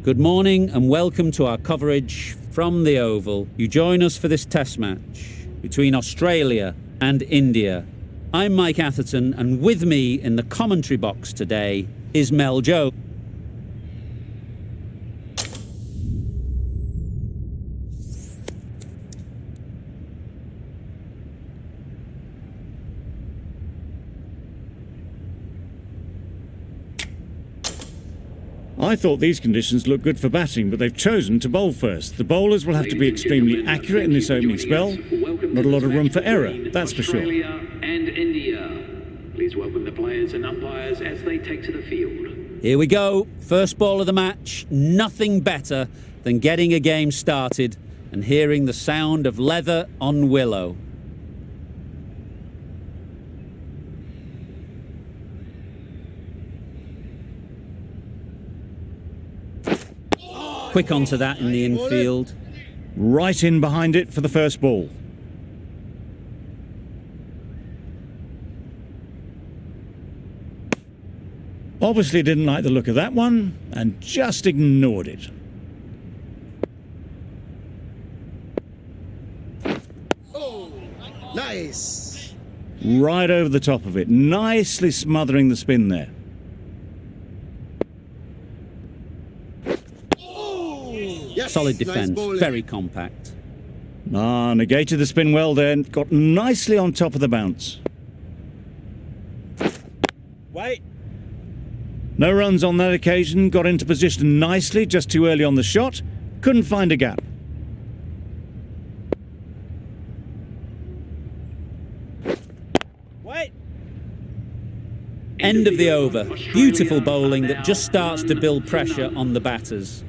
Good morning and welcome to our coverage from the Oval. You join us for this test match between Australia and India. I'm Mike Atherton, and with me in the commentary box today is Mel Joe. I thought these conditions looked good for batting, but they've chosen to bowl first. The bowlers will have to be extremely accurate in this opening spell. Not a lot of room for error, that's for sure. And India. Please welcome the players and umpires as they take to the field. Here we go. First ball of the match. Nothing better than getting a game started and hearing the sound of leather on willow. Quick onto that in the infield. Right in behind it for the first ball. Obviously didn't like the look of that one and just ignored it. Oh, nice. Right over the top of it, nicely smothering the spin there. Yes, Solid defence, nice very compact. Negated the spin well there, got nicely on top of the bounce. Wait. No runs on that occasion, got into position nicely, just too early on the shot, couldn't find a gap. Wait. End of the over. Beautiful bowling that just starts to build pressure on the batters.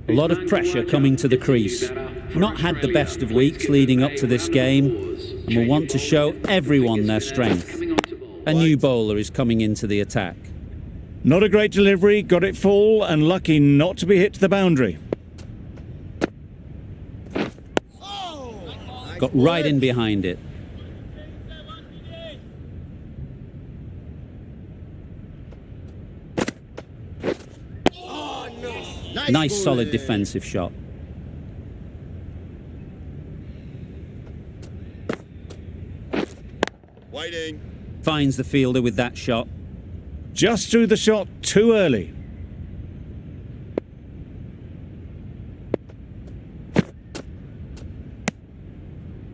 A lot of pressure coming to the crease. Not had the best of weeks leading up to this game and will want to show everyone their strength. A new bowler is coming into the attack. Not a great delivery, got it full and lucky not to be hit to the boundary. Got right in behind it. Nice solid defensive shot. Waiting. Finds the fielder with that shot. Just threw the shot too early.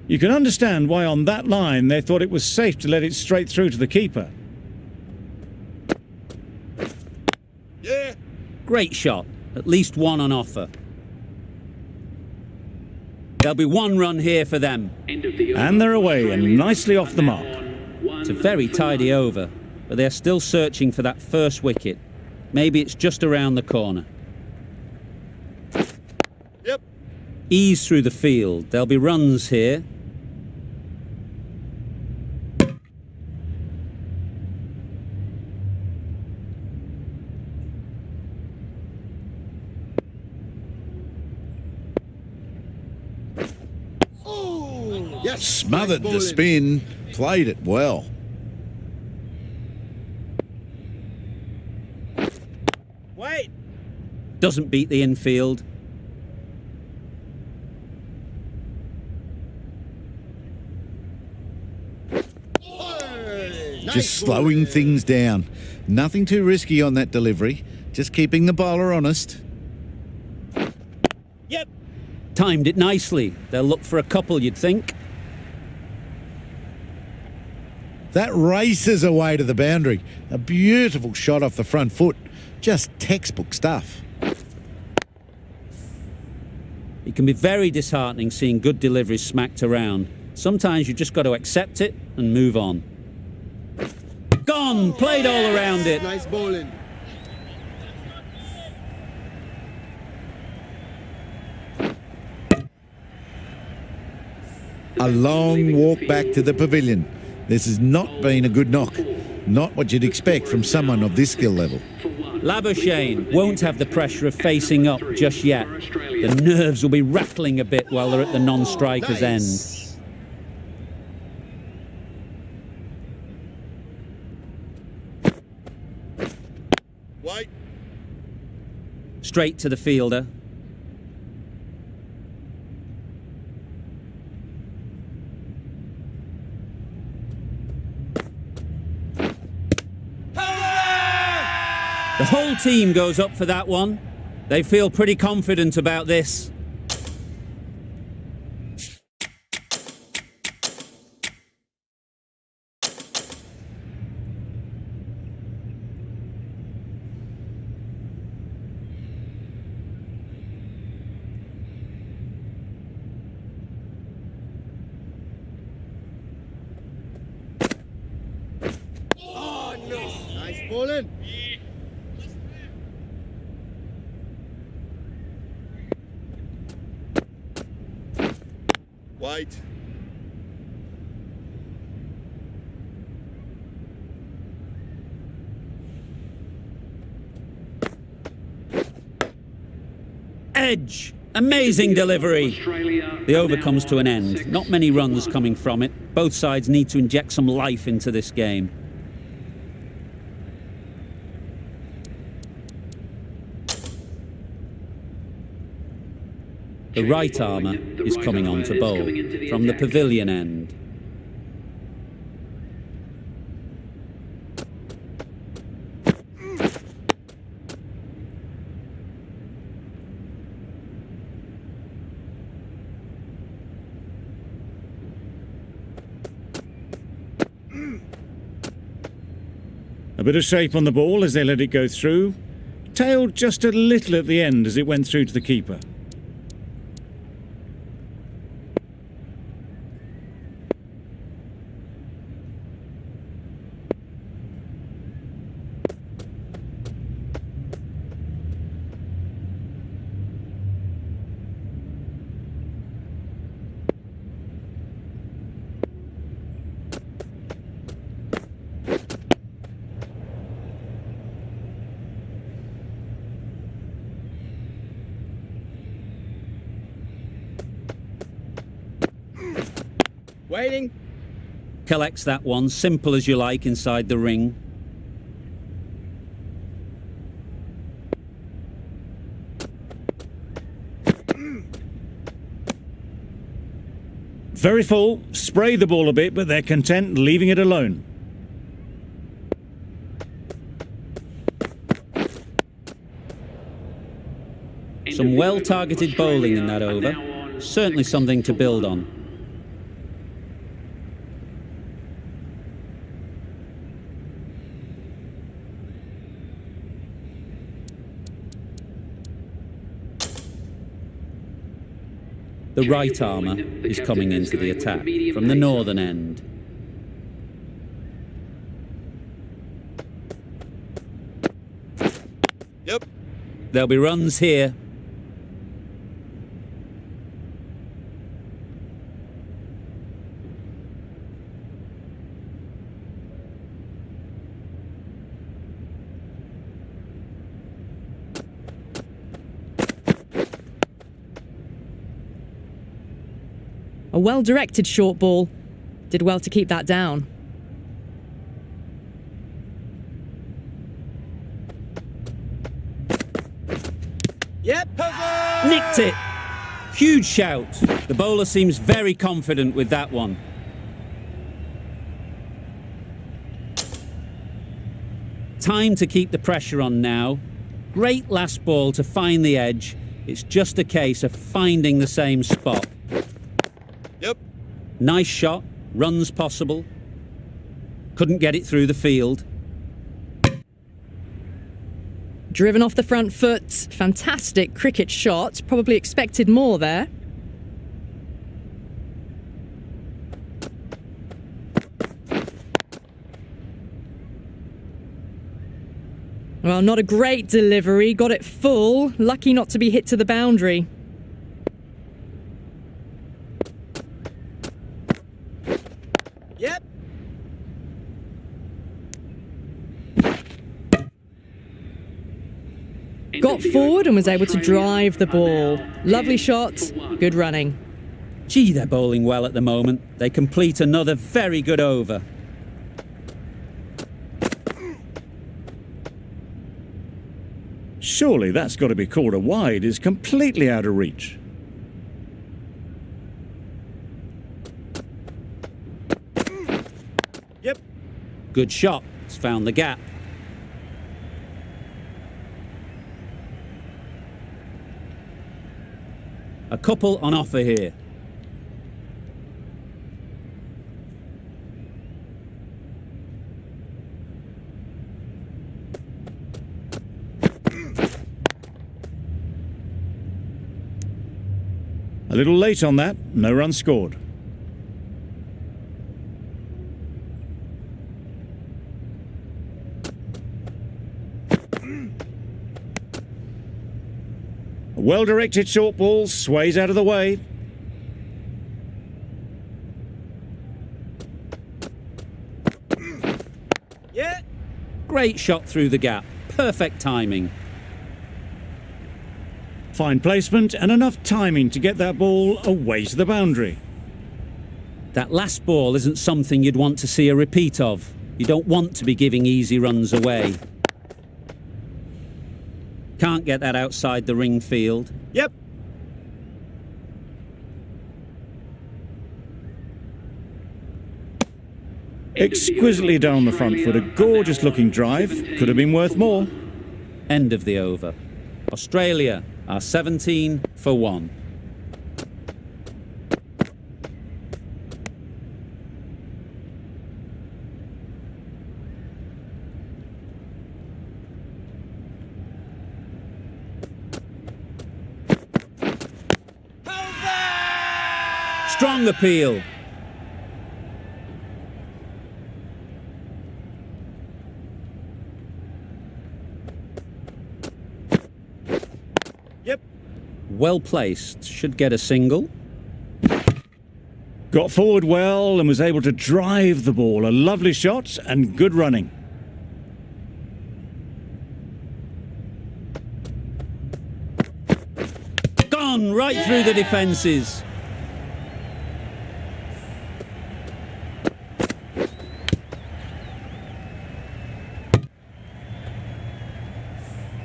You can understand why on that line they thought it was safe to let it straight through to the keeper. Yeah. Great shot. At least one on offer. There'll be one run here for them. And they're away and nicely off the mark. It's a very tidy over, but they're still searching for that first wicket. Maybe it's just around the corner. Yep. Ease through the field. There'll be runs here. Yes. Smothered nice the spin, played it well. Wait. Doesn't beat the infield. Just slowing things down. Nothing too risky on that delivery. Just keeping the bowler honest. Yep. Timed it nicely. They'll look for a couple, you'd think. That races away to the boundary. A beautiful shot off the front foot. Just textbook stuff. It can be very disheartening seeing good deliveries smacked around. Sometimes you've just got to accept it and move on. Gone! Played all around it. Nice bowling. A long walk back to the pavilion. This has not been a good knock. Not what you'd expect from someone of this skill level. Labuschagne won't have the pressure of facing up just yet. The nerves will be rattling a bit while they're at the non-striker's end. straight to the fielder. The whole team goes up for that one. They feel pretty confident about this. Oh, no. Nice bowling. White. Edge! Amazing delivery. The over comes to an end. Not many runs coming from it. Both sides need to inject some life into this game. The right armour is coming on to bowl from the pavilion end. A bit of shape on the ball as they let it go through. Tailed just a little at the end as it went through to the keeper. Waiting. Collects that one, simple as you like, inside the ring. Very full, spray the ball a bit, but they're content leaving it alone. Some well-targeted bowling in that over. Certainly something to build on. The right armour is coming into the attack from the northern end. Yep. There'll be runs here. A well-directed short ball. Did well to keep that down. Yep. Nicked it! Huge shout. The bowler seems very confident with that one. Time to keep the pressure on now. Great last ball to find the edge. It's just a case of finding the same spot. Yep. Nice shot, runs possible. Couldn't get it through the field. Driven off the front foot. Fantastic cricket shot. Probably expected more there. Well, not a great delivery. Got it full. Lucky not to be hit to the boundary. Yep. Got forward and was able to drive the ball. Lovely shot. Good running. Gee, they're bowling well at the moment. They complete another very good over. Surely that's got to be called a wide, is completely out of reach. Yep. Good shot. It's found the gap. A couple on offer here. A little late on that, no run scored. A well-directed short ball sways out of the way. Yeah. Great shot through the gap. Perfect timing. Fine placement and enough timing to get that ball away to the boundary. That last ball isn't something you'd want to see a repeat of. You don't want to be giving easy runs away. Can't get that outside the ring field. Yep. Exquisitely down the front foot, a gorgeous looking drive. Could have been worth more. End of the over. Australia are 17 for 1. Strong appeal. Yep. Well placed. Should get a single. Got forward well and was able to drive the ball. A lovely shot and good running. Gone right through the defences.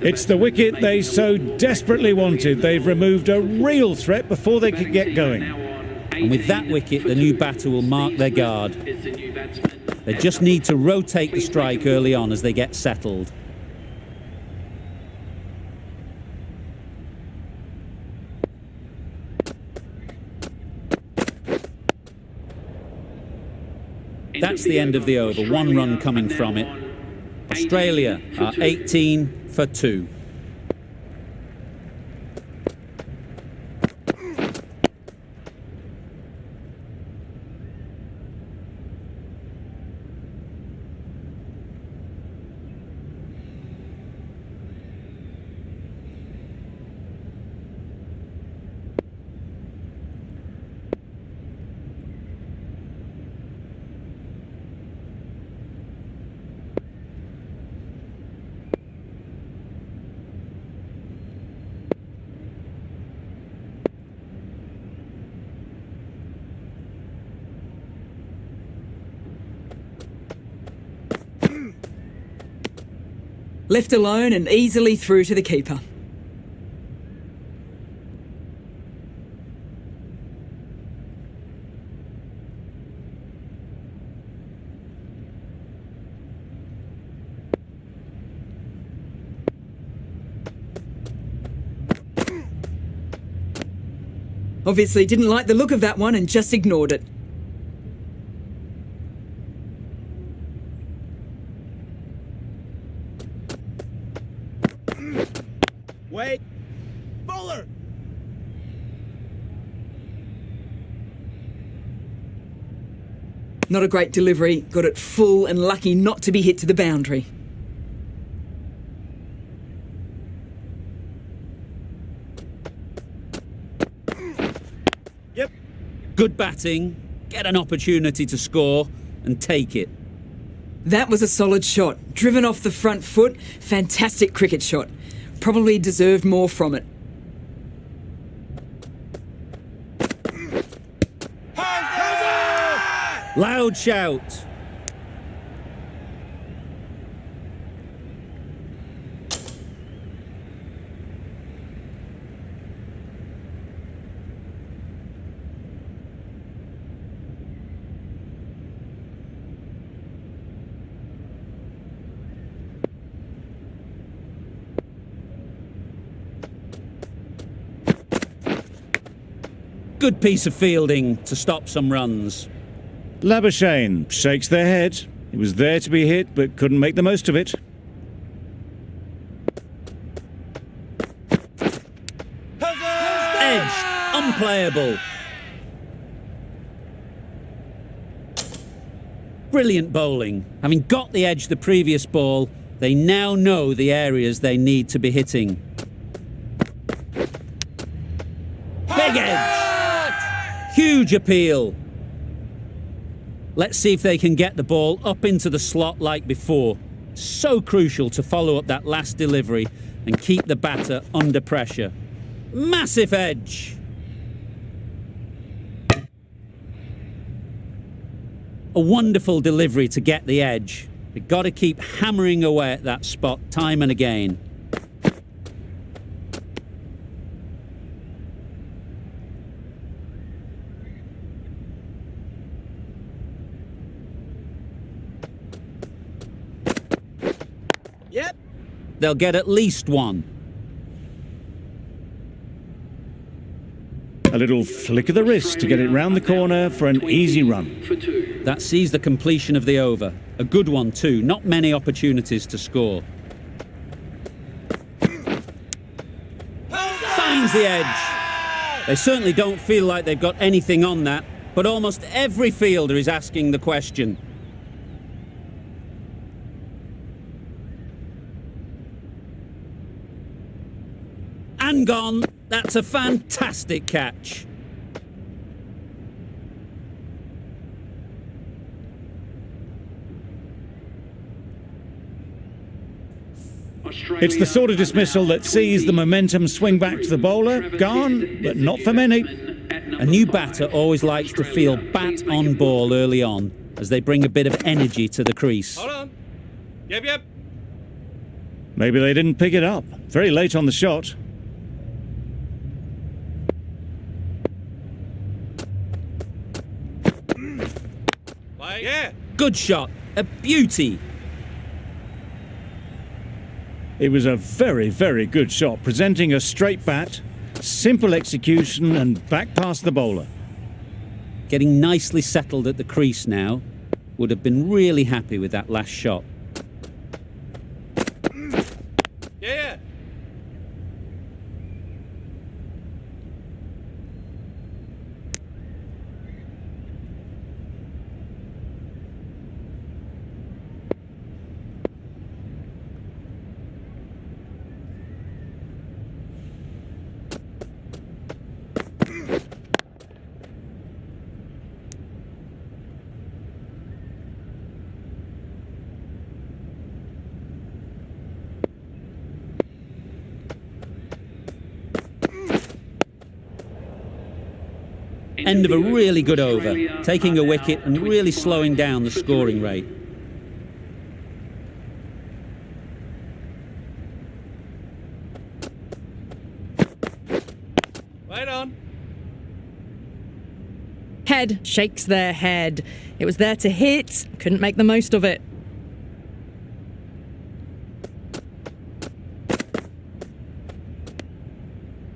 It's the wicket they so desperately wanted. They've removed a real threat before they could get going. And with that wicket, the new batter will mark their guard. They just need to rotate the strike early on as they get settled. That's the end of the over. 1 run coming from it. Australia are 18 for 2. Left alone and easily through to the keeper. Obviously didn't like the look of that one and just ignored it. Wait. Bowler. Not a great delivery, got it full and lucky not to be hit to the boundary. Yep. Good batting, get an opportunity to score and take it. That was a solid shot, driven off the front foot, fantastic cricket shot. Probably deserved more from it. Loud shout. Good piece of fielding to stop some runs. Labuschagne shakes their head. It was there to be hit, but couldn't make the most of it. Edge, unplayable. Brilliant bowling. Having got the edge the previous ball, they now know the areas they need to be hitting. Big edge. Huge appeal. Let's see if they can get the ball up into the slot like before. So crucial to follow up that last delivery and keep the batter under pressure. Massive edge. A wonderful delivery to get the edge. They've got to keep hammering away at that spot time and again. Yep. They'll get at least one. A little flick of the wrist to get it round the corner for an easy run. For 2. That sees the completion of the over. A good one too. Not many opportunities to score. Finds the edge. They certainly don't feel like they've got anything on that, but almost every fielder is asking the question. And gone. That's a fantastic catch. It's the sort of dismissal that sees the momentum swing back to the bowler. Gone, but not for many. A new batter always likes to feel bat on ball early on, as they bring a bit of energy to the crease. Hold on. Yep. Maybe they didn't pick it up. Very late on the shot. Yeah. Good shot. A beauty. It was a very, very good shot, presenting a straight bat, simple execution and back past the bowler. Getting nicely settled at the crease now. Would have been really happy with that last shot. Yeah. End of a really good over, taking a wicket and really slowing down the scoring rate. Right on. Head shakes their head. It was there to hit, couldn't make the most of it.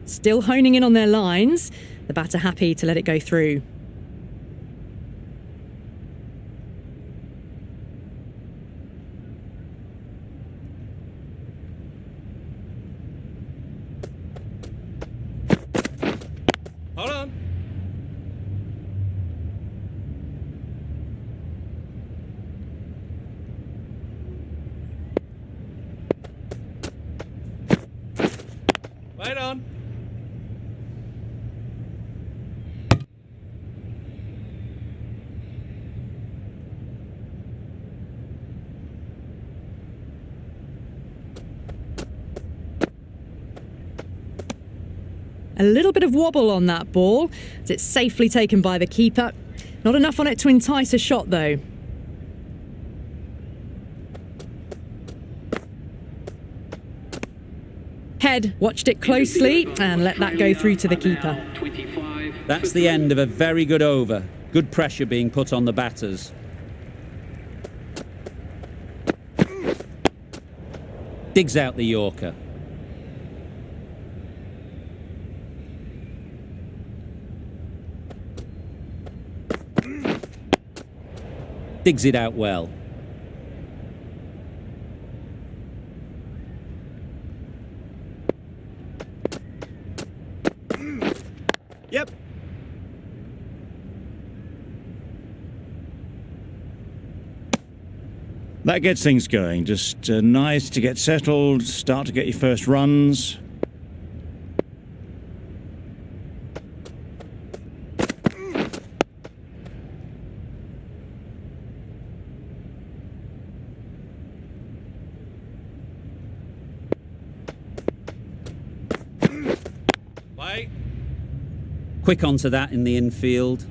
Still honing in on their lines. The batter happy to let it go through. Hold on. Right on. A little bit of wobble on that ball, as it's safely taken by the keeper. Not enough on it to entice a shot, though. Head watched it closely and let that go through to the keeper. 25. That's the end of a very good over. Good pressure being put on the batters. Digs out the Yorker. Digs it out well. Yep. That gets things going. Just nice to get settled, start to get your first runs. Wait. Quick onto that in the infield.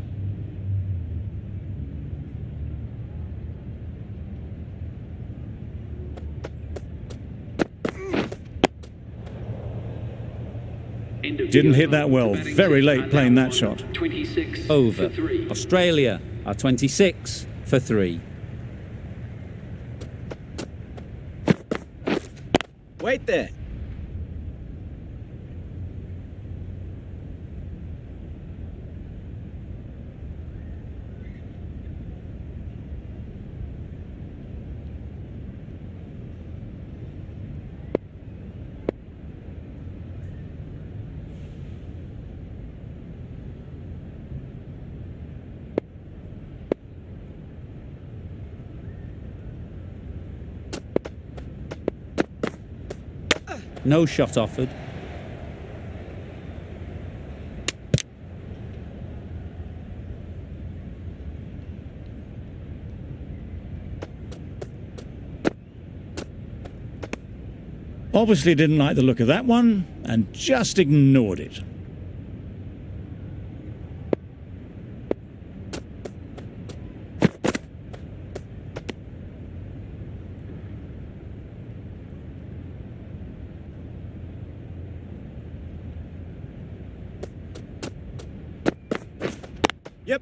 Didn't hit that well. Very late playing that shot. 26 Over. for 3. Australia are 26 for 3. Wait there. No shot offered. Obviously didn't like the look of that one and just ignored it. Yep.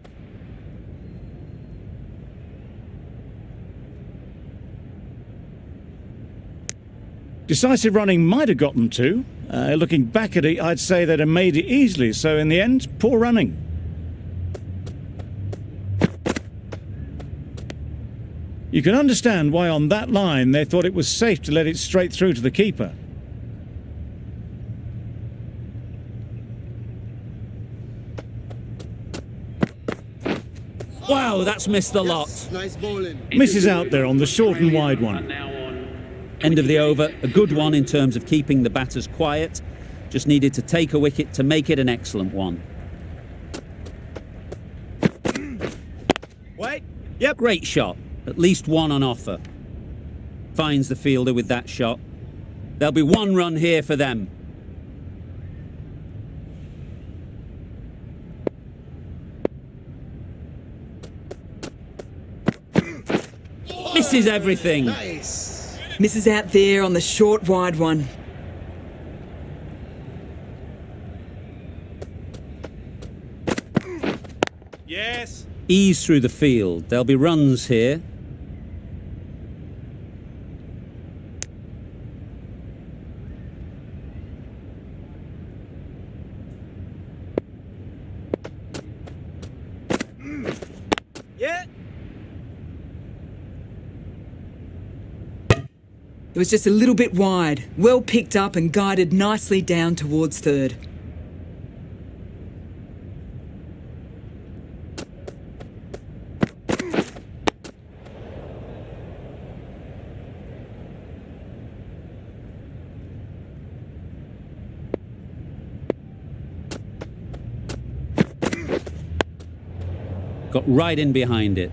Decisive running might have got them to. Looking back at it, I'd say they'd have made it easily, so in the end, poor running. You can understand why on that line they thought it was safe to let it straight through to the keeper. Wow, that's missed the lot. Nice bowling. Misses out there on the short and wide one. End of the over, a good one in terms of keeping the batters quiet. Just needed to take a wicket to make it an excellent one. Wait. Yep. Great shot, at least one on offer. Finds the fielder with that shot. There'll be one run here for them. Misses everything. Nice. Misses out there on the short, wide one. Yes. Ease through the field. There'll be runs here. Yeah. It was just a little bit wide, well picked up and guided nicely down towards third. Got right in behind it.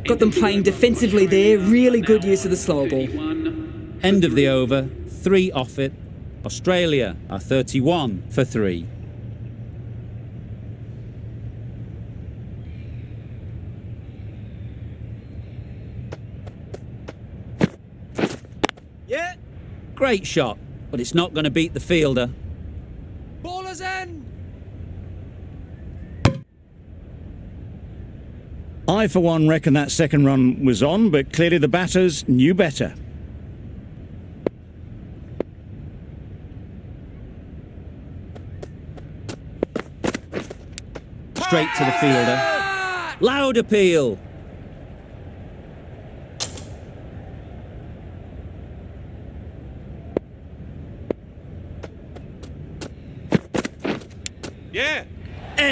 Got them playing defensively there, really good use of the slower ball. End of the over, 3 off it. Australia are 31 for 3. Yeah. Great shot, but it's not going to beat the fielder. Ballers in. I, for one, reckon that second run was on, but clearly the batters knew better. Straight to the fielder. Loud appeal.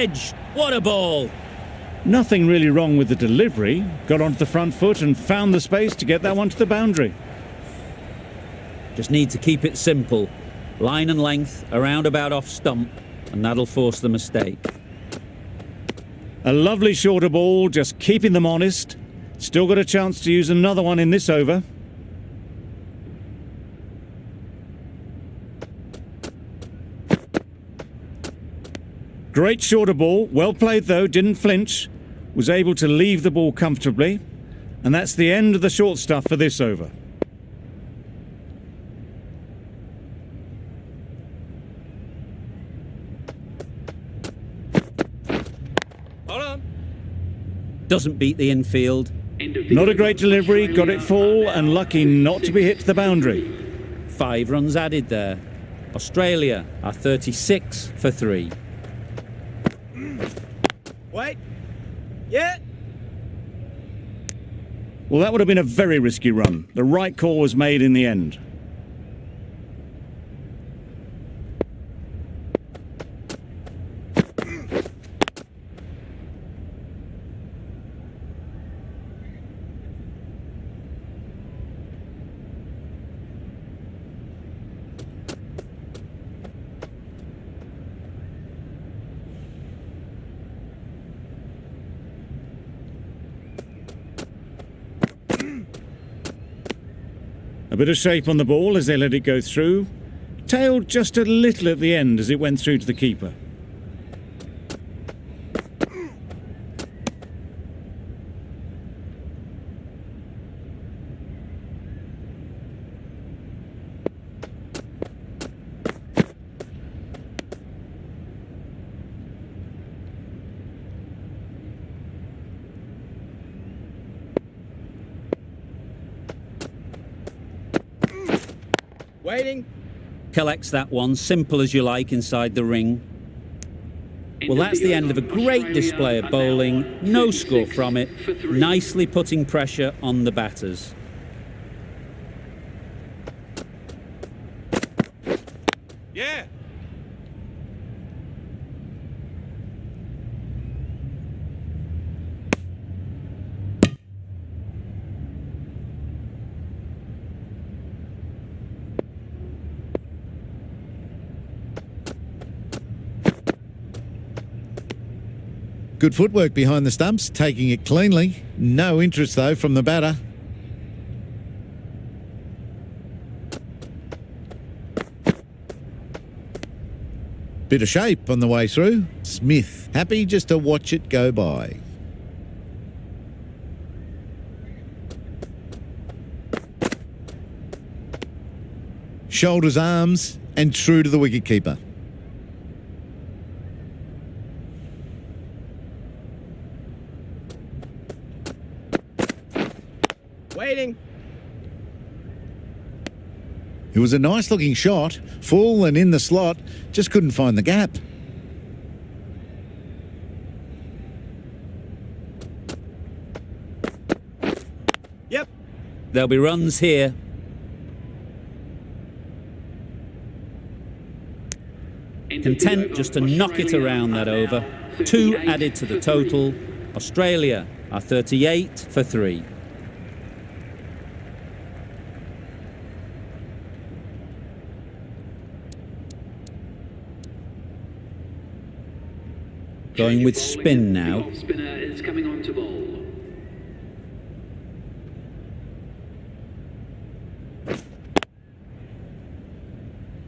edge. What a ball. Nothing really wrong with the delivery. Got onto the front foot and found the space to get that one to the boundary. Just need to keep it simple. Line and length, around about off stump, and that'll force the mistake. A lovely shorter ball, just keeping them honest. Still got a chance to use another one in this over. Great shorter ball, well played though, didn't flinch. Was able to leave the ball comfortably. And that's the end of the short stuff for this over. Hold on. Doesn't beat the infield. Not a great delivery, got it full and lucky not to be hit to the boundary. 5 runs added there. Australia are 36 for 3. Wait. Yeah. Well, that would have been a very risky run. The right call was made in the end. A bit of shape on the ball as they let it go through. Tailed just a little at the end as it went through to the keeper. Waiting. Collects that one, simple as you like, inside the ring. Well, that's the end of a great display of bowling. No score from it. Nicely putting pressure on the batters. Yeah. Good footwork behind the stumps, taking it cleanly. No interest, though, from the batter. Bit of shape on the way through. Smith, happy just to watch it go by. Shoulders, arms, and true to the wicketkeeper. Waiting. It was a nice looking shot, full and in the slot, just couldn't find the gap. Yep. There'll be runs here. Content just to knock it around that over. 2 added to the total. Australia are 38 for 3. Going with spin now. Spinner is coming on to bowl.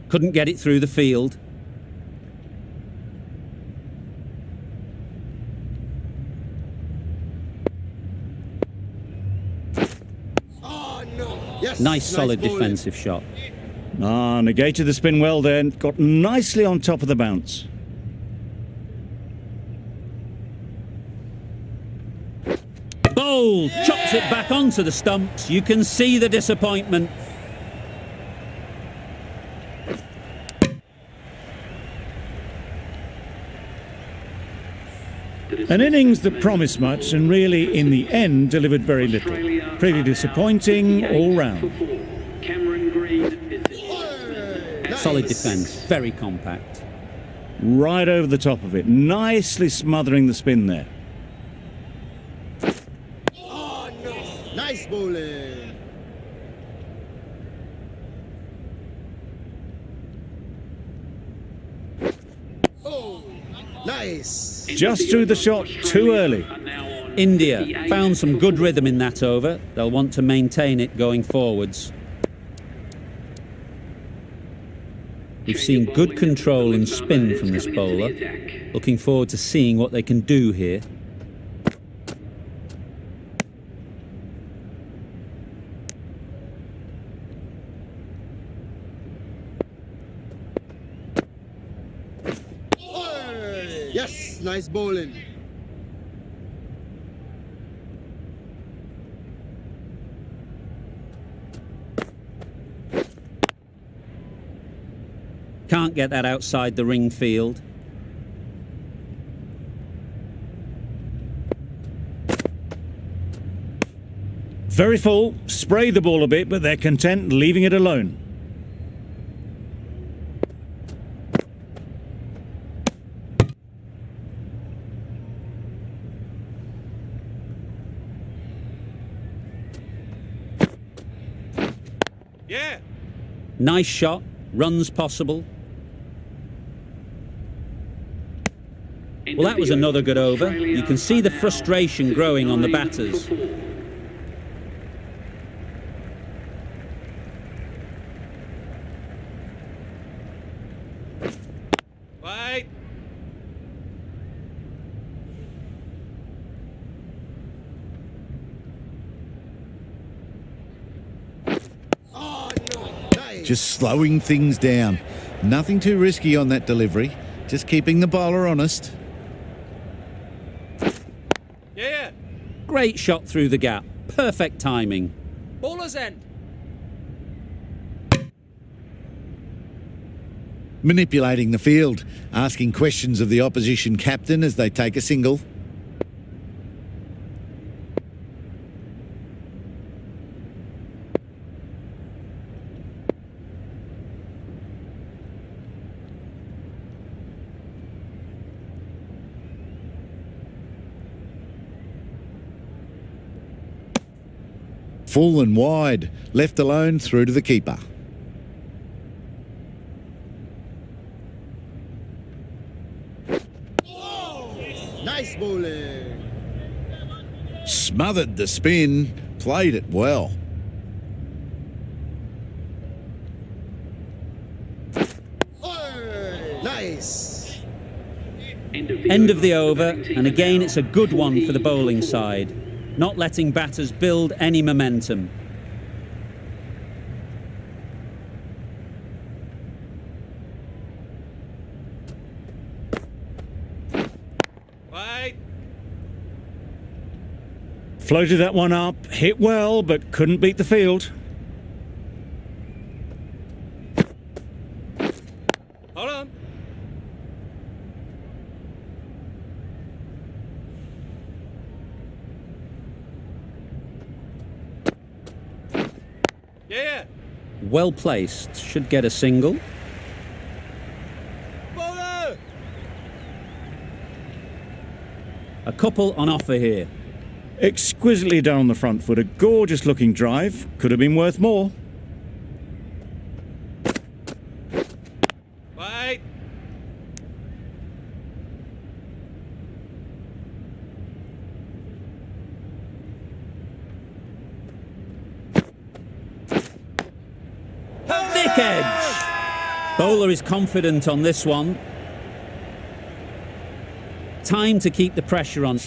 Couldn't get it through the field. Nice solid defensive shot. Negated the spin well then. Got nicely on top of the bounce. Bowl chops it back onto the stumps. You can see the disappointment. An innings that promised much and really, in the end, delivered very little. Pretty disappointing all round. Solid defence, very compact. right over the top of it, nicely smothering the spin there. Nice bowling. Oh, nice. Just threw the shot too early. India found some good rhythm in that over. They'll want to maintain it going forwards. We've seen good control and spin from this bowler. Looking forward to seeing what they can do here. Yes, nice bowling. Can't get that outside the ring field. Very full, spray the ball a bit, but they're content leaving it alone. Yeah. Nice shot, runs possible. Well, that was another good over. You can see the frustration growing on the batters. Wait. Oh, no. Nice. Just slowing things down. Nothing too risky on that delivery. Just keeping the bowler honest. Yeah. Great shot through the gap. Perfect timing. Bowler's end. Manipulating the field, asking questions of the opposition captain as they take a single. Full and wide, left alone through to the keeper. Nice bowling. Smothered the spin, played it well. Oh, nice. End of the over, and again it's a good one for the bowling side. Not letting batters build any momentum. Wait. Floated that one up, hit well, but couldn't beat the field. Hold on. Yeah. Well placed, should get a single. Bowler. A couple on offer here. Exquisitely done on the front foot, a gorgeous looking drive. Could have been worth more. Wait. Thick edge. Bowler is confident on this one. Time to keep the pressure on.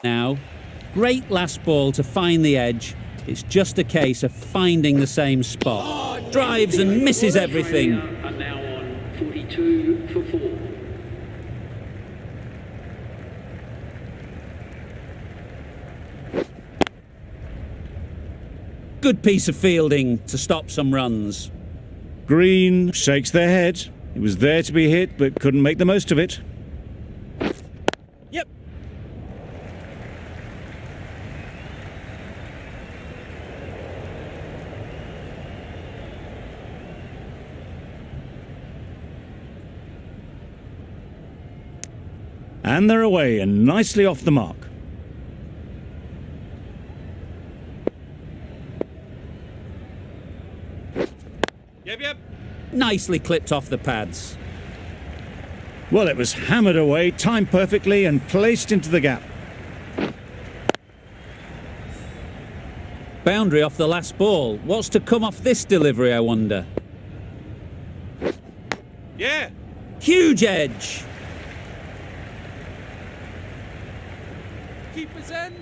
Now, great last ball to find the edge. It's just a case of finding the same spot. Drives and misses everything. Are now on 42 for 4. Good piece of fielding to stop some runs. Green shakes their head. It was there to be hit, but couldn't make the most of it. Yep. And they're away and nicely off the mark. Yep. Nicely clipped off the pads. Well, it was hammered away, timed perfectly and placed into the gap. Boundary off the last ball. What's to come off this delivery, I wonder? Yeah. Huge edge. Keep us in.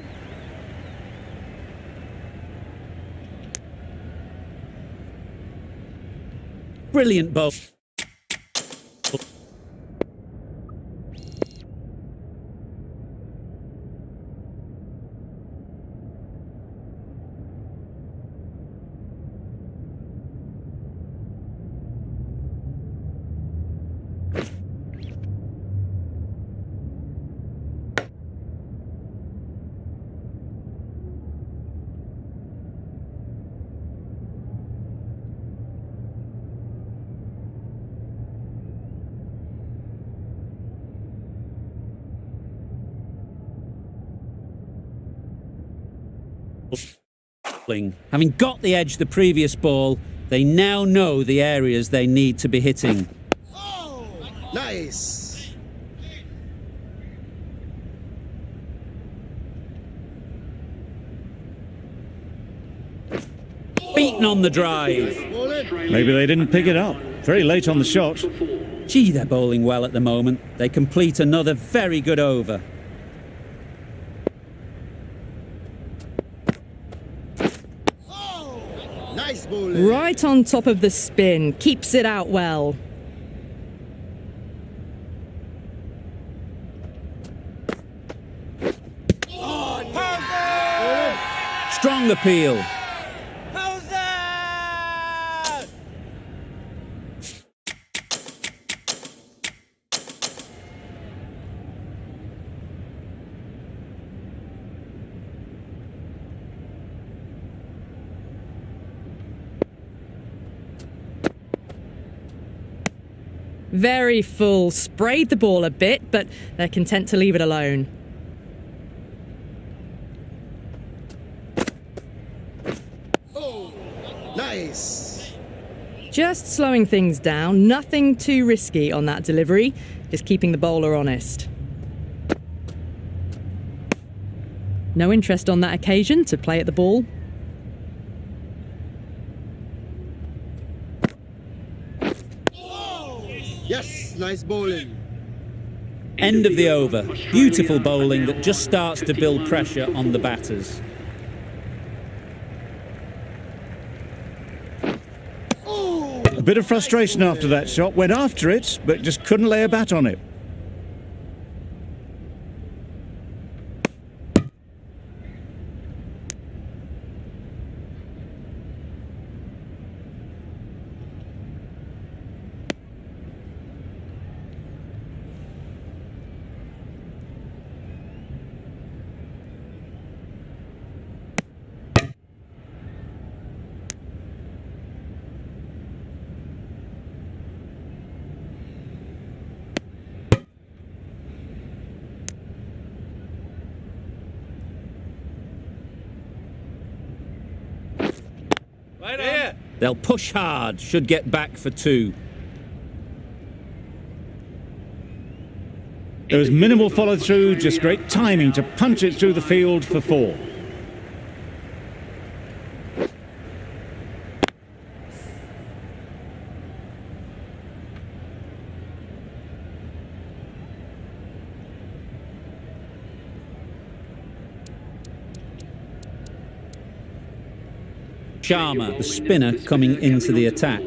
Brilliant bowl. Having got the edge the previous ball, they now know the areas they need to be hitting. Nice. Beaten on the drive. Maybe they didn't pick it up. Very late on the shot. Gee, they're bowling well at the moment. They complete another very good over. Nice bowling. Right on top of the spin. Keeps it out well. Strong appeal. How's that? Very full. Sprayed the ball a bit, but they're content to leave it alone. Nice. Just slowing things down. Nothing too risky on that delivery. Just keeping the bowler honest. No interest on that occasion to play at the ball. Yes, nice bowling. End of the over. Beautiful bowling that just starts to build pressure on the batters. A bit of frustration after that shot. Went after it, but just couldn't lay a bat on it. Right on. They'll push hard, should get back for two. There was minimal follow through, just great timing to punch it through the field for four. Sharma, the spinner, coming into the attack.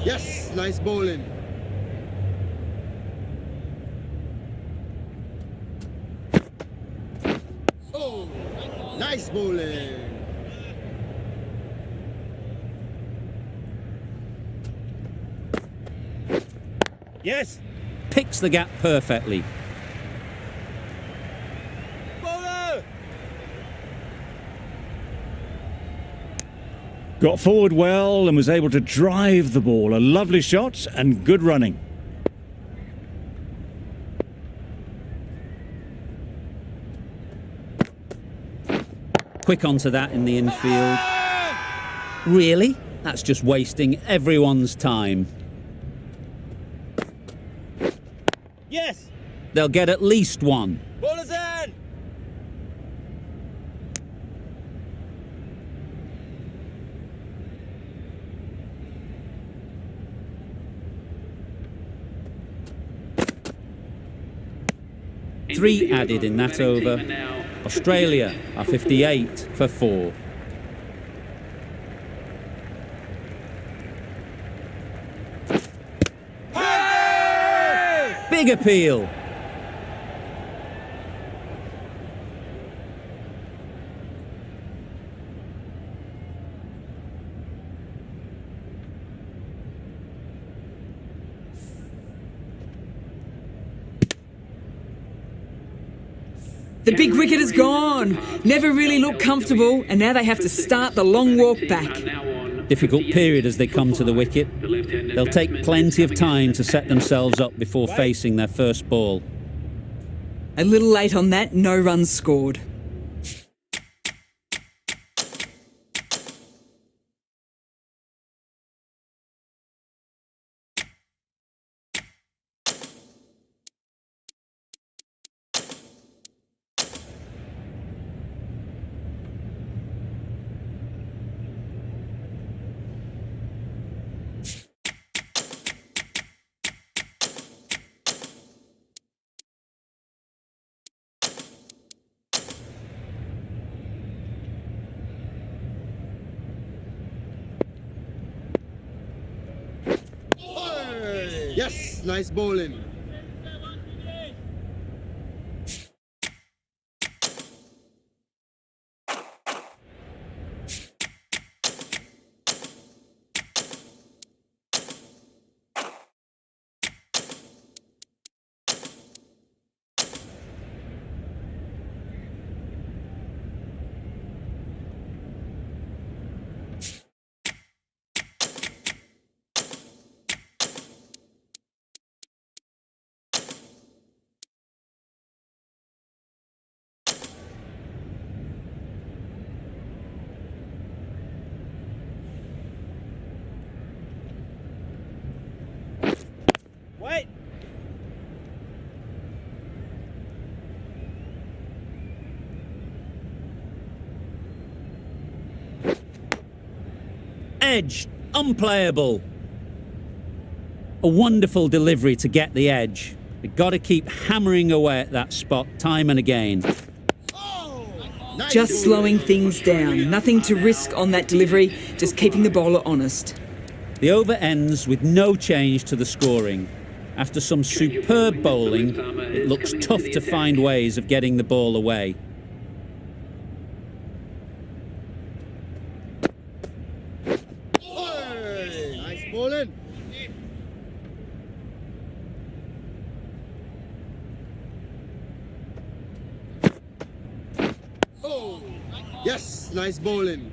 Yes, nice bowling. Oh, nice bowling. Yes. Picks the gap perfectly. Bowler. Got forward well and was able to drive the ball. A lovely shot and good running. Quick onto that in the infield. Really? That's just wasting everyone's time. Yes. They'll get at least one. Bowler's in. Three added in that over. Australia are 58 for 4. Big appeal. The big wicket is gone. Never really looked comfortable, and now they have to start the long walk back. Difficult period as they come to the wicket. They'll take plenty of time to set themselves up before facing their first ball. A little late on that, no runs scored. Yes, nice bowling. Wait. Edge, unplayable. A wonderful delivery to get the edge. They've got to keep hammering away at that spot time and again. Nice Just bowling. slowing things down. Nothing to risk on that delivery, just keeping the bowler honest. The over ends with no change to the scoring. After some superb bowling, it looks tough to find ways of getting the ball away. Nice bowling. Oh, yes, nice bowling.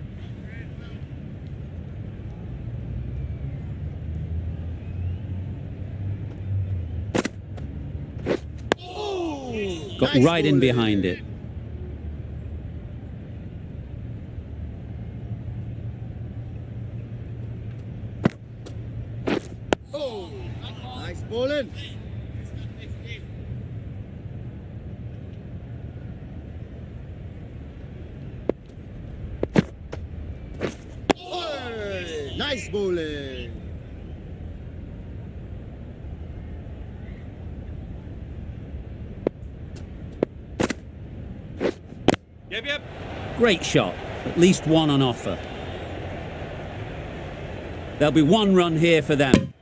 Got Nice right in bowling. behind it. Oh, nice bowling. Oh, nice bowling. Yep. Great shot. At least one on offer. There'll be one run here for them.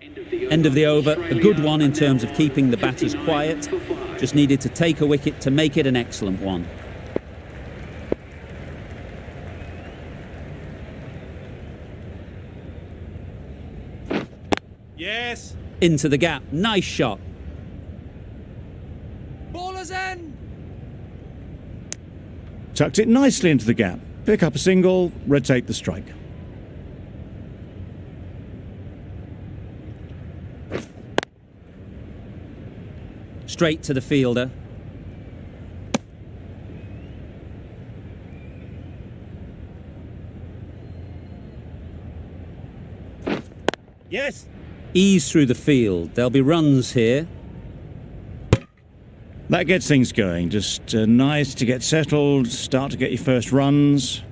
End of the over. A good one in terms of keeping the batters quiet. Just needed to take a wicket to make it an excellent one. Into the gap. Nice shot. Ballers in. Tucked it nicely into the gap. Pick up a single, rotate the strike. Straight to the fielder. Yes. Ease through the field. There'll be runs here. That gets things going. Just nice to get settled, start to get your first runs.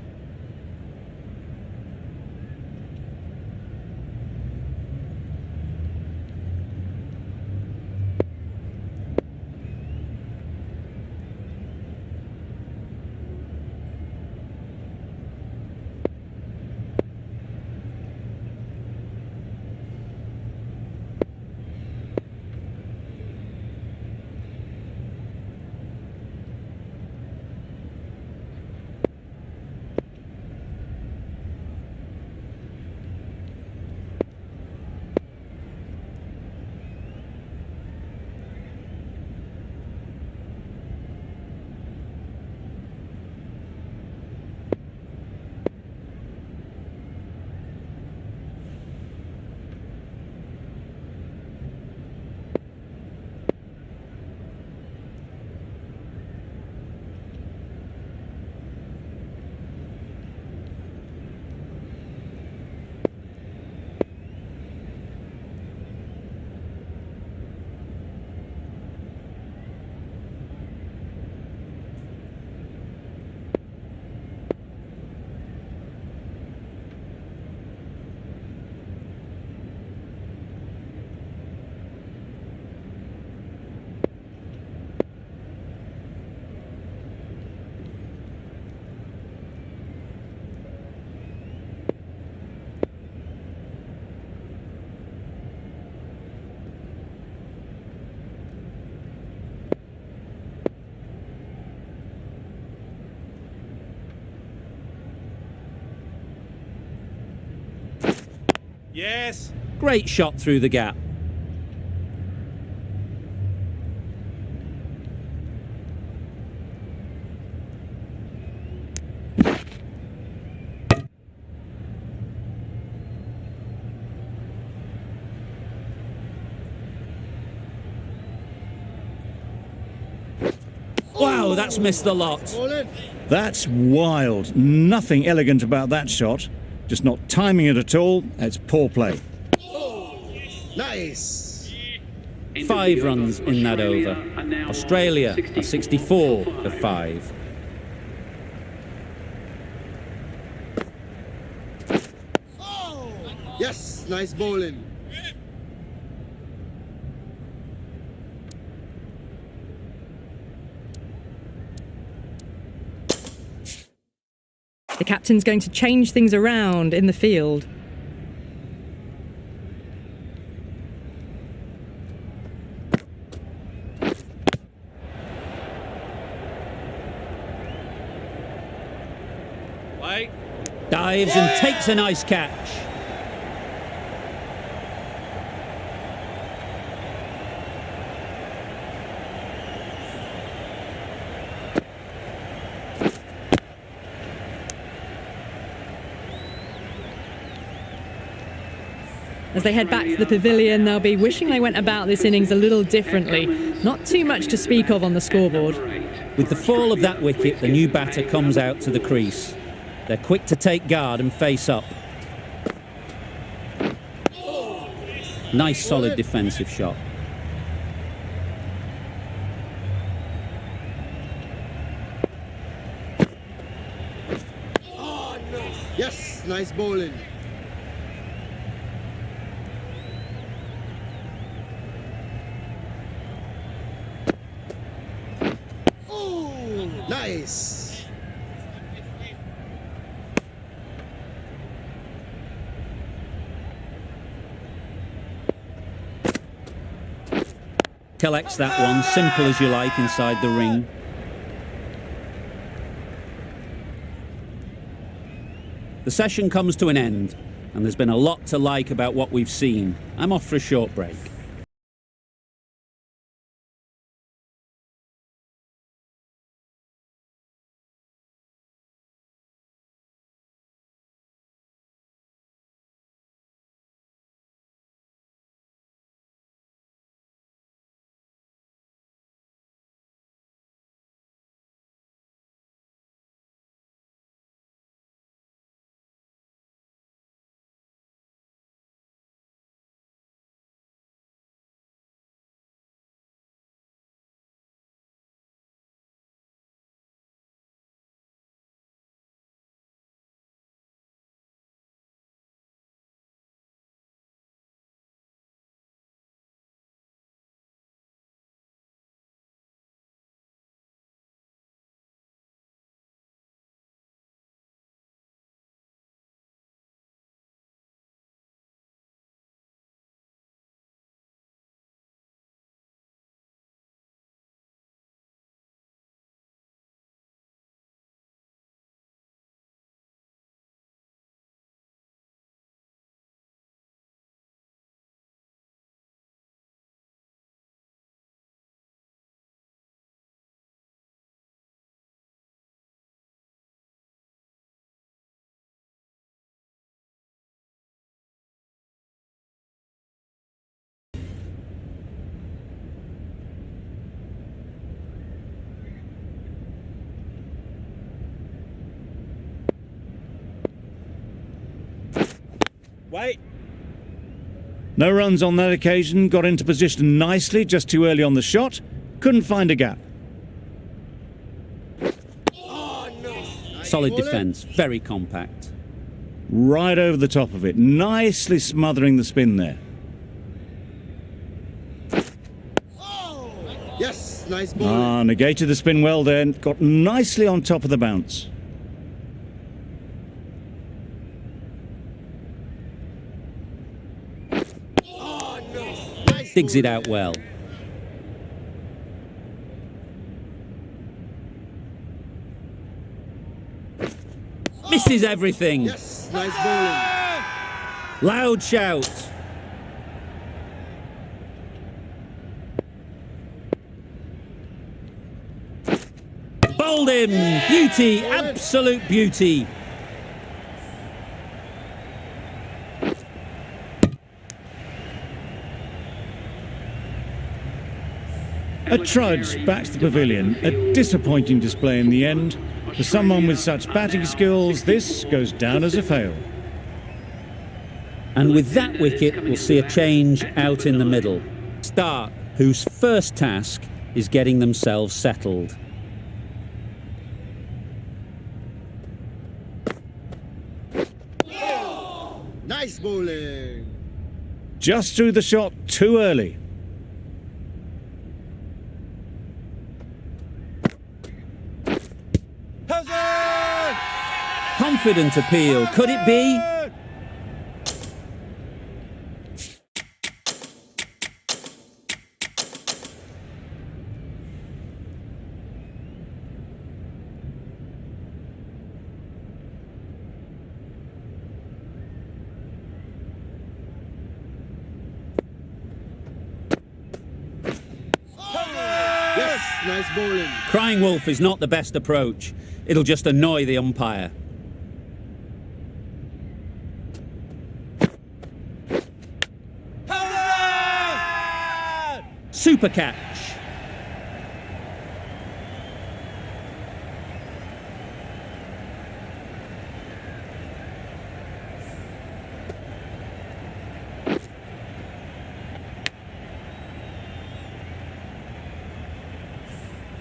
Yes. Great shot through the gap. Wow, that's missed the lot. Bowling. That's wild. Nothing elegant about that shot. Just not timing it at all. It's poor play. Nice. 5 runs in that over. Australia are 64 for 5. Yes. Nice bowling. The captain's going to change things around in the field. Wait. Dives and takes a nice catch. As they head back to the pavilion, they'll be wishing they went about this innings a little differently. Not too much to speak of on the scoreboard. With the fall of that wicket, the new batter comes out to the crease. They're quick to take guard and face up. Nice solid defensive shot. Yes. Nice bowling. Nice. Collects that one, simple as you like, inside the ring. The session comes to an end, and there's been a lot to like about what we've seen. I'm off for a short break. Wait. No runs on that occasion, got into position nicely, just too early on the shot. Couldn't find a gap. Solid bowling. defence, very compact. Right over the top of it, nicely smothering the spin there. Yes, nice bowling. Negated the spin well there, got nicely on top of the bounce. Nice Digs it bowling. out well. Misses everything. Yes, nice bowling. Loud shout. Bowled him. Beauty, absolute beauty. A trudge back to the pavilion, a disappointing display in the end. For someone with such batting skills, this goes down as a fail. And with that wicket, we'll see a change out in the middle. Stark, whose first task is getting themselves settled. Nice bowling. Just threw the shot too early. Confident appeal, could it be? Yes, nice bowling. Crying wolf is not the best approach. It'll just annoy the umpire. Super catch.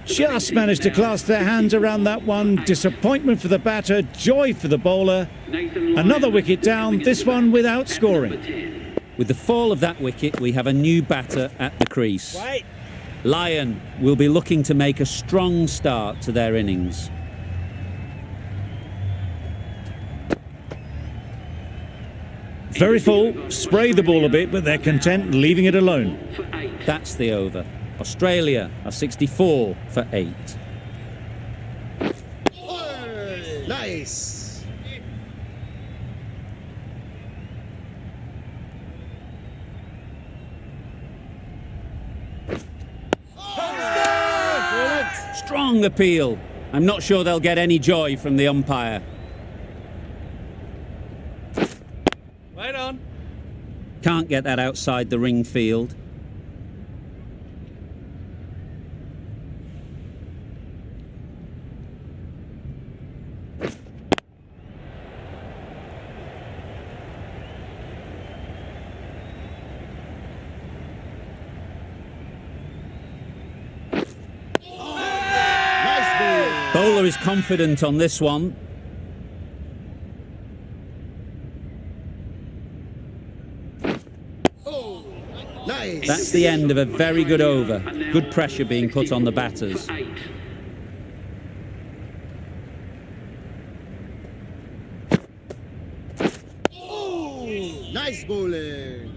Just managed to clasp their hands around that one. Disappointment for the batter, joy for the bowler. Another wicket down, this one without scoring. With the fall of that wicket, we have a new batter at the crease. Wait. Lion will be looking to make a strong start to their innings. Very full, spray the ball a bit, but they're content leaving it alone. That's the over. Australia are 64 for 8. Nice. Strong appeal. I'm not sure they'll get any joy from the umpire. Right on. Can't get that outside the ring field. Bowler is confident on this one. Nice. That's the end of a very good over. Good pressure being put on the batters. Nice bowling.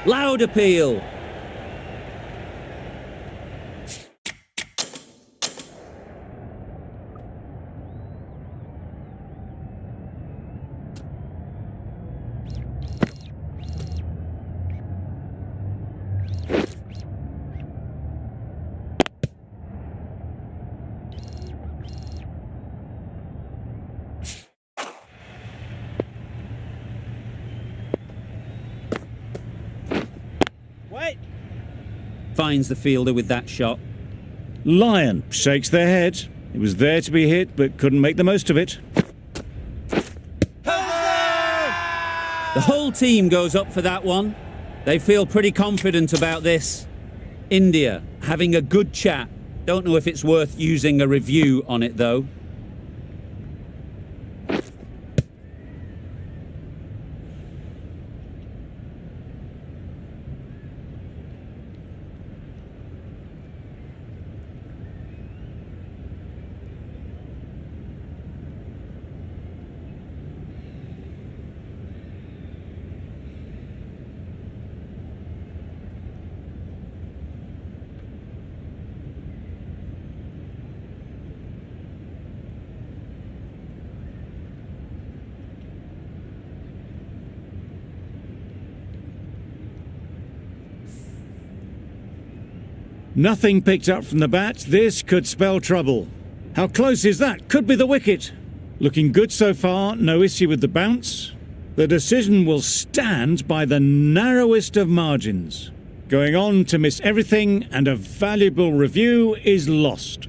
Loud appeal. Wait. finds the fielder with that shot. Lion shakes their head. It was there to be hit, but couldn't make the most of it. The whole team goes up for that one. They feel pretty confident about this. India having a good chat. Don't know if it's worth using a review on it though. Nothing picked up from the bat. This could spell trouble. How close is that? Could be the wicket. Looking good so far. No issue with the bounce. The decision will stand by the narrowest of margins. Going on to miss everything, and a valuable review is lost.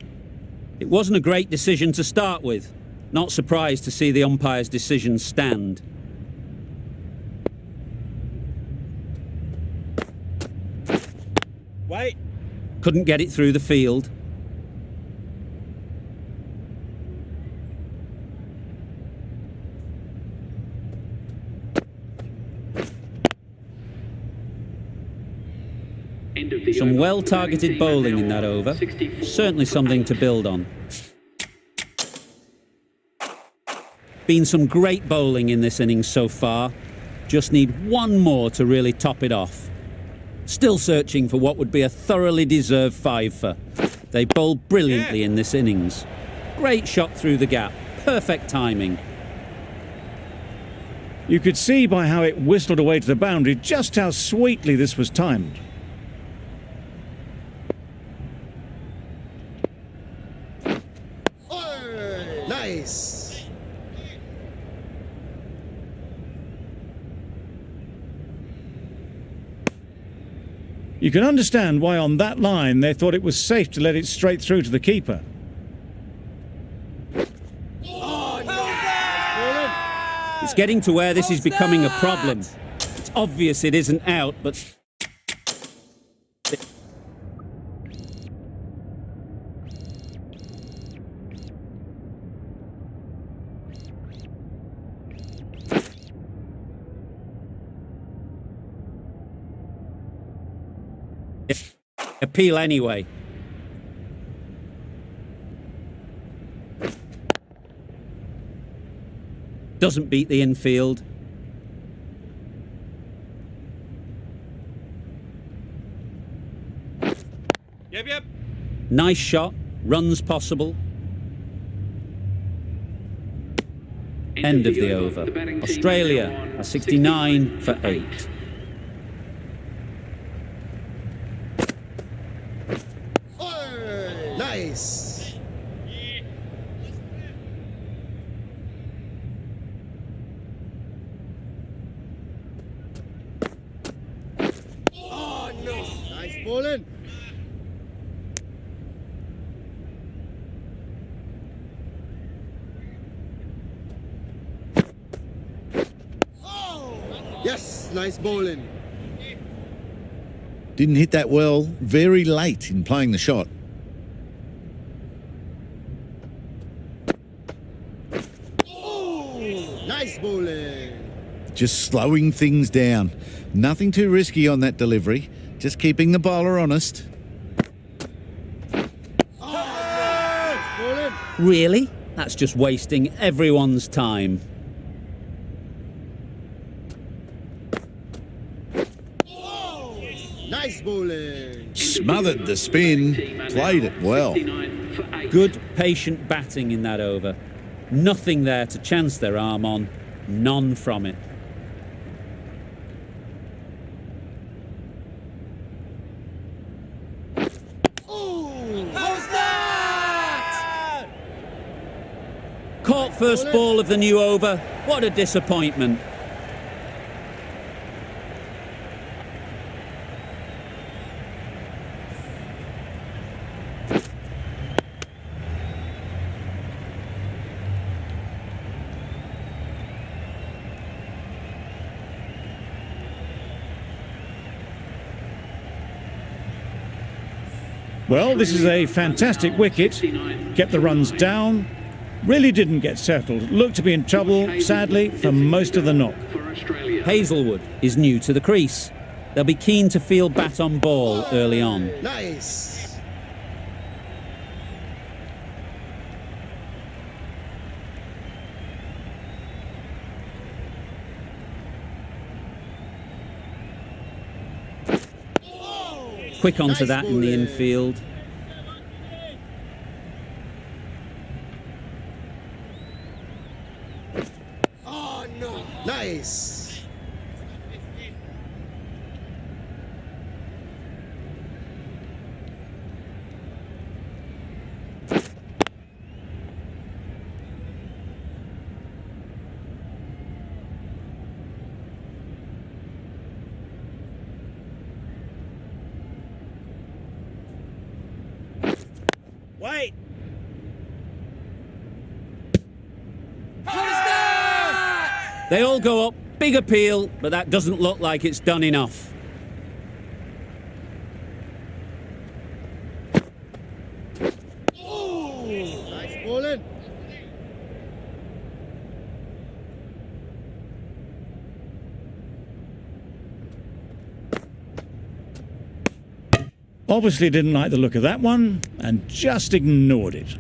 It wasn't a great decision to start with. Not surprised to see the umpire's decision stand. Wait. Couldn't get it through the field. End of the Some over. well-targeted bowling in that over. 64 Certainly for something 8. to build on. Been some great bowling in this innings so far. Just need one more to really top it off. Still searching for what would be a thoroughly deserved five-for. They bowled brilliantly in this innings. Great shot through the gap. Perfect timing. You could see by how it whistled away to the boundary just how sweetly this was timed. Oh, nice. You can understand why on that line they thought it was safe to let it straight through to the keeper. It's getting to where this is becoming a problem. It's obvious it isn't out, but... appeal anyway. Doesn't beat the infield. Yep. Nice shot. Runs possible. End of the over. The batting team Australia now on are 69 65 for 8. Oh, nice. Oh no! Nice bowling. Yes, nice bowling. Didn't hit that well, very late in playing the shot. Oh, nice bowling. Just slowing things down. Nothing too risky on that delivery. Just keeping the bowler honest. Nice bowling. Really? That's just wasting everyone's time. Nice bowling. Smothered the spin, played it well. 69 for 8. Good, patient batting in that over. Nothing there to chance their arm on. None from it. How's that? Caught first ball of the new over. What a disappointment. Well, this is a fantastic wicket. Kept the runs down. Really didn't get settled. Looked to be in trouble, sadly, for most of the knock. Hazelwood is new to the crease. They'll be keen to field bat on ball early on. Nice. Quick onto Nice that in the bowling. infield. Oh no. Nice. Wait. They all go up, big appeal, but that doesn't look like it's done enough. Nice bowling. Obviously didn't like the look of that one and just ignored it.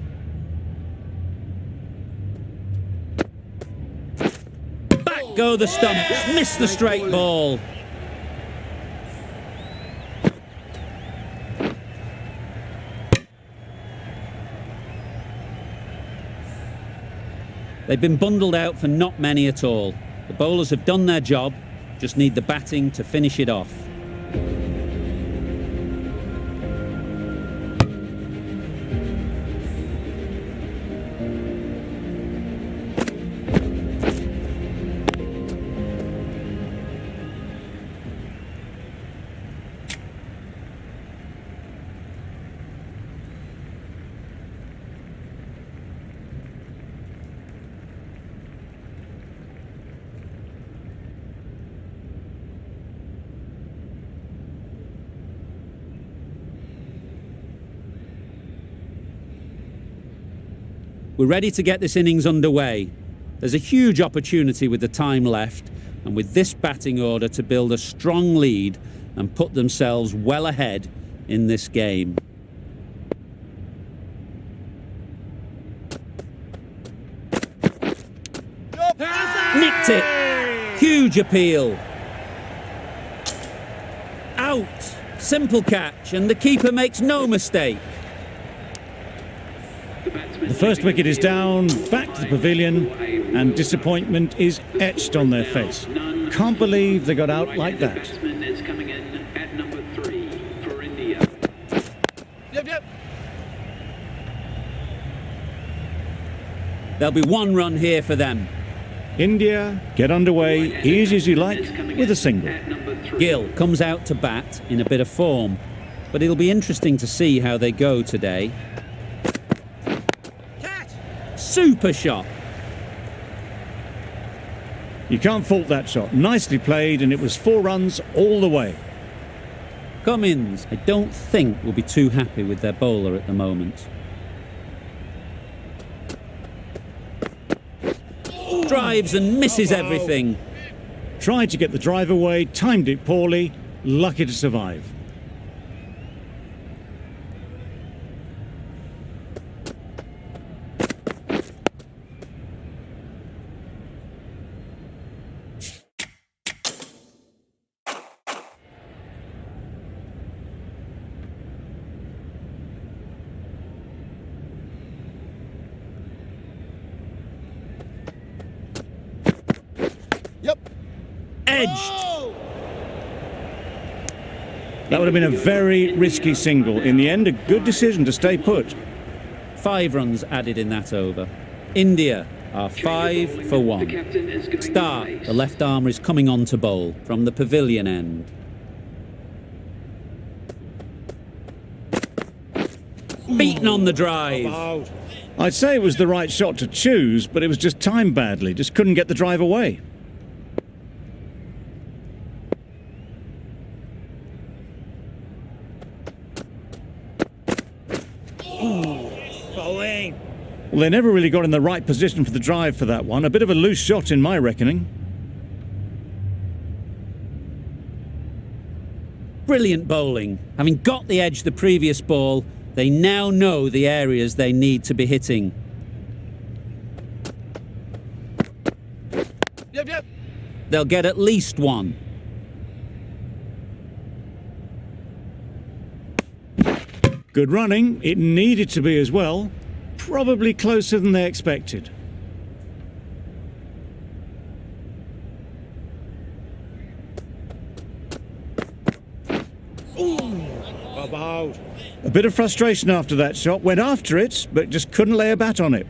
Back go the stumps, miss the straight ball. They've been bundled out for not many at all. The bowlers have done their job, just need the batting to finish it off. We're ready to get this innings underway. There's a huge opportunity with the time left and with this batting order to build a strong lead and put themselves well ahead in this game. Nicked it! Huge appeal. Out! Simple catch and the keeper makes no mistake. The first wicket is down, back to the pavilion, and disappointment is etched on their face. Can't believe they got out like that. Batsman is coming in at number 3 for India. Yep. There'll be one run here for them. India get underway, easy as you like, with a single. Gill comes out to bat in a bit of form, but it'll be interesting to see how they go today. Super shot. You can't fault that shot. Nicely played, and it was 4 runs all the way. Cummins, I don't think will be too happy with their bowler at the moment. Drives and misses everything. Tried to get the drive away, timed it poorly, lucky to survive. Edged. That would have been a very risky single. In the end, a good decision to stay put. 5 runs added in that over. India are 5 for 1. Stark, the left armour, is coming on to bowl from the pavilion end. Beaten on the drive. I'd say it was the right shot to choose, but it was just timed badly. Just couldn't get the drive away. Well, they never really got in the right position for the drive for that one. A bit of a loose shot in my reckoning. Brilliant bowling. Having got the edge the previous ball, they now know the areas they need to be hitting. Yep, yep. They'll get at least one. Good running. It needed to be as well. Probably closer than they expected. About. A bit of frustration after that shot. Went after it, but just couldn't lay a bat on it.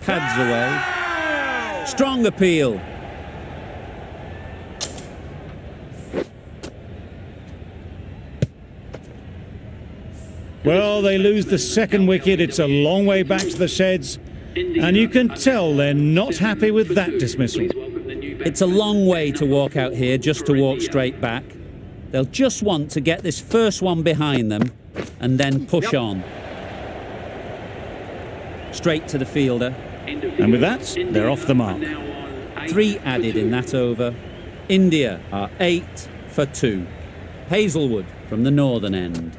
Pads away. Strong appeal. Well, they lose the second wicket. It's a long way back to the sheds. And you can tell they're not happy with that dismissal. It's a long way to walk out here just to walk straight back. They'll just want to get this first one behind them and then push on. Straight to the fielder. And with that, they're off the mark. 3 added in that over. India are 8 for 2. Hazelwood from the northern end.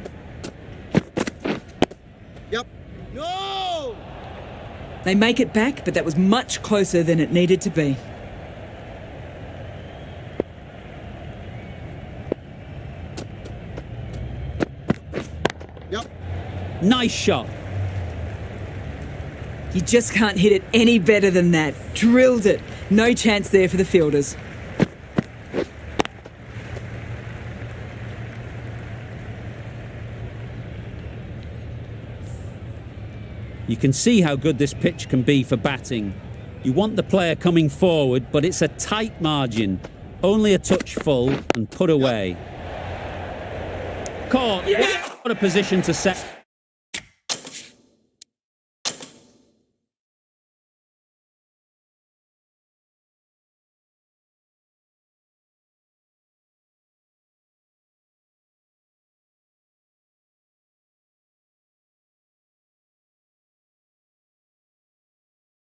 Yep. No! They make it back, but that was much closer than it needed to be. Yep. Nice shot. You just can't hit it any better than that. Drilled it. No chance there for the fielders. You can see how good this pitch can be for batting. You want the player coming forward, but it's a tight margin. Only a touch full and put away. Caught. What a position to set.